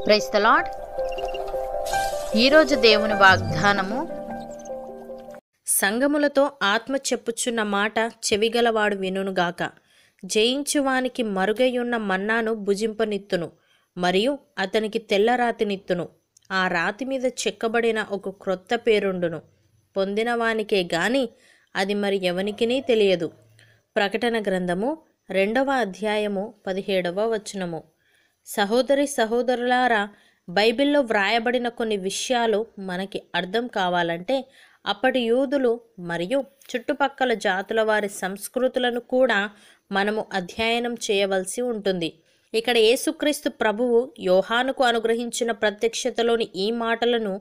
Praise the lord. ఈరోజు దేవుని వాగ్దానము, సంగములతో ఆత్మ చెప్పుచున్న మాట చెవిగలవాడు వినుగాక. జయించువానికి మరుగైయున్న మన్నాను భుజింపనిత్తును, మరియు అతనికి తెల్లరాతినిత్తును. ఆ రాతి మీద చెక్కబడిన ఒక క్రొత్త పేరుండును. పొందినవానికే గాని అది మరి ఎవనికినీ తెలియదు. ప్రకటన గ్రంథము 2వ అధ్యాయము 17వ వచనము. సహోదరి సహోదరులారా, బైబిల్లో వ్రాయబడిన కొన్ని విషయాలు మనకి అర్థం కావాలంటే అప్పటి యూదులు మరియు చుట్టుపక్కల జాతుల వారి సంస్కృతులను కూడా మనము అధ్యయనం చేయవలసి ఉంటుంది. ఇక్కడ యేసుక్రీస్తు ప్రభువు యోహానుకు అనుగ్రహించిన ప్రత్యక్షతలోని ఈ మాటలను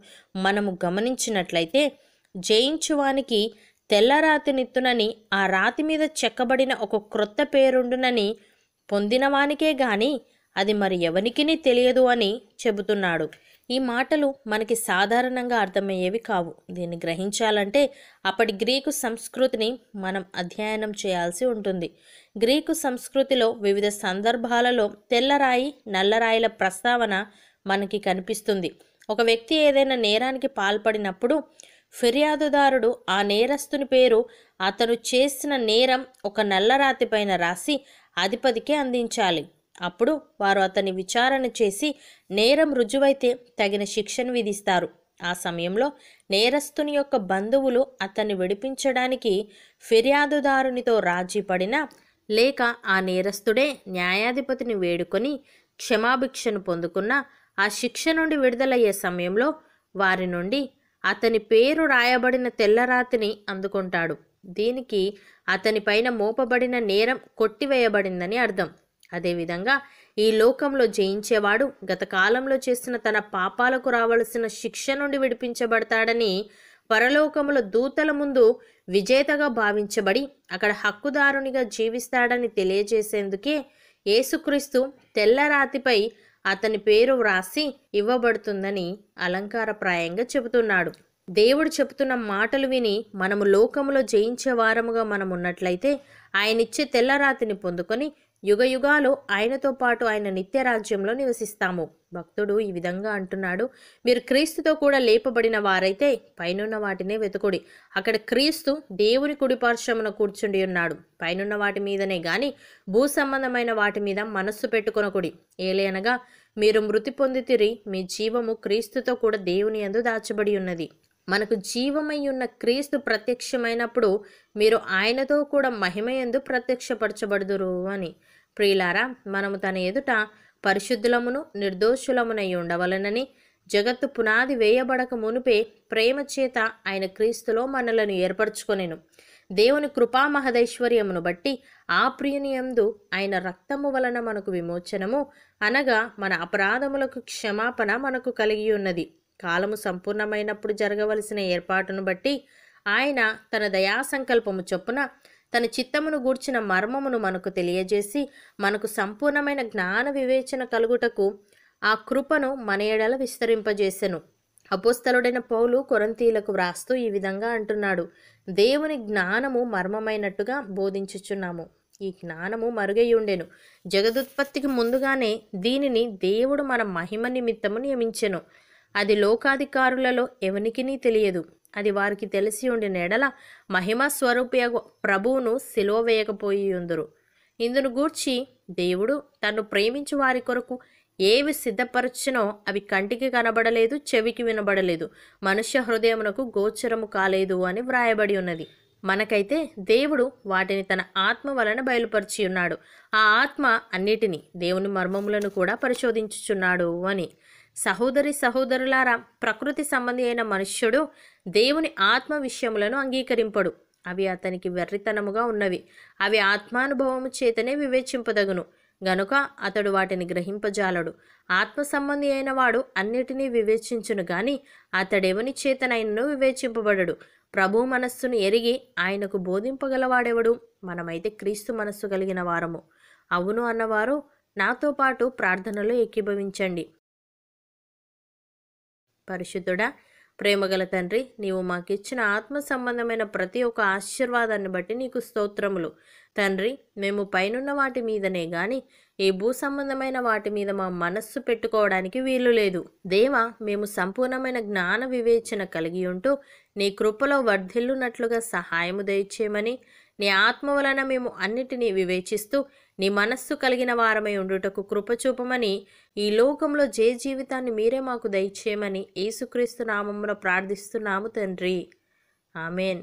మనము గమనించినట్లయితే, జయించువానికి తెల్లరాతినిత్తునని, ఆ రాతి మీద చెక్కబడిన ఒక క్రొత్త పేరుండునని, పొందినవానికే గాని అది మరి ఎవనికినీ తెలియదు అని చెబుతున్నాడు. ఈ మాటలు మనకి సాధారణంగా అర్థమయ్యేవి కావు. దీన్ని గ్రహించాలంటే అప్పటి గ్రీకు సంస్కృతిని మనం అధ్యయనం చేయాల్సి ఉంటుంది. గ్రీకు సంస్కృతిలో వివిధ సందర్భాలలో తెల్లరాయి, నల్లరాయిల ప్రస్తావన మనకి కనిపిస్తుంది. ఒక వ్యక్తి ఏదైనా నేరానికి పాల్పడినప్పుడు ఫిర్యాదుదారుడు ఆ నేరస్తుని పేరు, అతను చేసిన నేరం ఒక నల్లరాతి పైన రాసి అధిపతికి అందించాలి. అప్పుడు వారు అతని విచారణ చేసి నేరం రుజువైతే తగిన శిక్షను విధిస్తారు. ఆ సమయంలో నేరస్తుని యొక్క బంధువులు అతన్ని విడిపించడానికి ఫిర్యాదుదారునితో రాజీ పడినా, లేక ఆ నేరస్తుడే న్యాయాధిపతిని వేడుకొని క్షమాభిక్షను పొందుకున్నా, ఆ శిక్ష నుండి విడుదలయ్యే సమయంలో వారి నుండి అతని పేరు రాయబడిన తెల్లరాతిని అందుకుంటాడు. దీనికి అతని పైన మోపబడిన నేరం కొట్టివేయబడిందని అర్థం. అదేవిధంగా ఈ లోకంలో జయించేవాడు గత కాలంలో చేసిన తన పాపాలకు రావలసిన శిక్ష నుండి విడిపించబడతాడని, పరలోకముల దూతల ముందు విజేతగా భావించబడి అక్కడ హక్కుదారునిగా జీవిస్తాడని తెలియజేసేందుకే యేసుక్రీస్తు తెల్లరాతిపై అతని పేరు వ్రాసి ఇవ్వబడుతుందని అలంకారప్రాయంగా చెబుతున్నాడు. దేవుడు చెబుతున్న మాటలు విని మనము లోకములో జయించే వారముగా మనం ఉన్నట్లయితే ఆయనిచ్చే తెల్లరాతిని పొందుకొని యుగయుగాలు ఆయనతో పాటు ఆయన నిత్య రాజ్యంలో నివసిస్తాము. భక్తుడు ఈ విధంగా అంటున్నాడు, మీరు క్రీస్తుతో కూడా లేపబడిన వారైతే పైనున్న వాటినే వెతుకుడి. అక్కడ క్రీస్తు దేవుని కుడిపార్శ్వమున కూర్చుండి ఉన్నాడు. పైనున్న వాటి మీదనే గాని భూ సంబంధమైన వాటి మీద మనస్సు పెట్టుకొనకుడి. ఏలయనగా మీరు మృతి పొందితిరి, మీ జీవము క్రీస్తుతో కూడా దేవుని యందు దాచబడి ఉన్నది. మనకు జీవమై ఉన్న క్రీస్తు ప్రత్యక్షమైనప్పుడు మీరు ఆయనతో కూడా మహిమయందు ప్రత్యక్షపరచబడుదురు అని. ప్రియులారా, మనము తన ఎదుట పరిశుద్ధులమును నిర్దోషులమునై ఉండవలనని జగత్తు పునాది వేయబడక మునుపే ప్రేమ చేత ఆయన క్రీస్తులో మనలను ఏర్పరచుకొనెను. దేవుని కృపా మహదైశ్వర్యమును బట్టి ఆ ప్రియుని యందు ఆయన రక్తము వలన మనకు విమోచనము, అనగా మన అపరాధములకు క్షమాపణ మనకు కలిగి ఉన్నది. కాలము సంపూర్ణమైనప్పుడు జరగవలసిన ఏర్పాటును బట్టి ఆయన తన దయా సంకల్పము చొప్పున తన చిత్తమును గూర్చిన మర్మమును మనకు తెలియజేసి, మనకు సంపూర్ణమైన జ్ఞాన వివేచన కలుగుటకు ఆ కృపను మన ఎడల విస్తరింపజేసెను. అపోస్తలుడైన పౌలు కొరింథీయులకు వ్రాస్తూ ఈ విధంగా అంటున్నాడు, దేవుని జ్ఞానము మర్మమైనట్టుగా బోధించుచున్నాము. ఈ జ్ఞానము మరుగై ఉండెను. జగదుత్పత్తికి ముందుగానే దీనిని దేవుడు మన మహిమ నిమిత్తము నియమించెను. అది లోకాధికారులలో ఎవనికినీ తెలియదు. అది వారికి తెలిసి ఉండిన ఎడల మహిమా స్వరూపియగు ప్రభువును సిలువ వేయకపోయి ఉందురు. ఇందును గూర్చి దేవుడు తన్ను ప్రేమించు వారి కొరకు ఏవి సిద్ధపరచునో అవి కంటికి కనబడలేదు, చెవికి వినబడలేదు, మనుష్య హృదయమునకు గోచరము కాలేదు అని వ్రాయబడి ఉన్నది. మనకైతే దేవుడు వాటిని తన ఆత్మ వలన బయలుపరిచి ఉన్నాడు. ఆ ఆత్మ అన్నిటినీ, దేవుని మర్మములను కూడా పరిశోధించుచున్నాడు అని. సహోదరి సహోదరులారా, ప్రకృతి సంబంధి అయిన మనుష్యుడు దేవుని ఆత్మ విషయములను అంగీకరింపడు. అవి అతనికి వెర్రితనముగా ఉన్నవి. అవి ఆత్మానుభవము చేతనే వివేచింపదగును గనుక అతడు వాటిని గ్రహింపజాలడు. ఆత్మ సంబంధి అయిన వాడు అన్నిటినీ వివేచించును గాని అతడెవని చేతనైనను వివేచింపబడడు. ప్రభు మనస్సును ఎరిగి ఆయనకు బోధింపగలవాడెవడు? మనమైతే క్రీస్తు మనస్సు కలిగిన వారము. అవును అన్నవారు నాతో పాటు ప్రార్థనలో ఏకీభవించండి. పరిశుద్ధుడా, ప్రేమగల తండ్రి, నీవు మాకిచ్చిన ఆత్మ సంబంధమైన ప్రతి ఒక్క ఆశీర్వాదాన్ని బట్టి నీకు స్తోత్రములు. తండ్రి, మేము పైనున్న వాటి మీదనే గాని ఈ భూ సంబంధమైన వాటి మీద మా మనస్సు పెట్టుకోవడానికి వీలు లేదు. దేవా, మేము సంపూర్ణమైన జ్ఞాన వివేచన కలిగి ఉంటూ నీ కృపలో వర్ధిల్లునట్లుగా సహాయము దయచేయమని, నీ ఆత్మ వలన మేము అన్నిటినీ వివేచిస్తూ నీ మనస్సు కలిగిన వారమై ఉండుటకు కృపచూపమని, ఈ లోకంలో జీవితాన్ని మీరే మాకు దయచేయమని యేసుక్రీస్తు నామములో ప్రార్థిస్తున్నాము తండ్రి. ఆమెన్.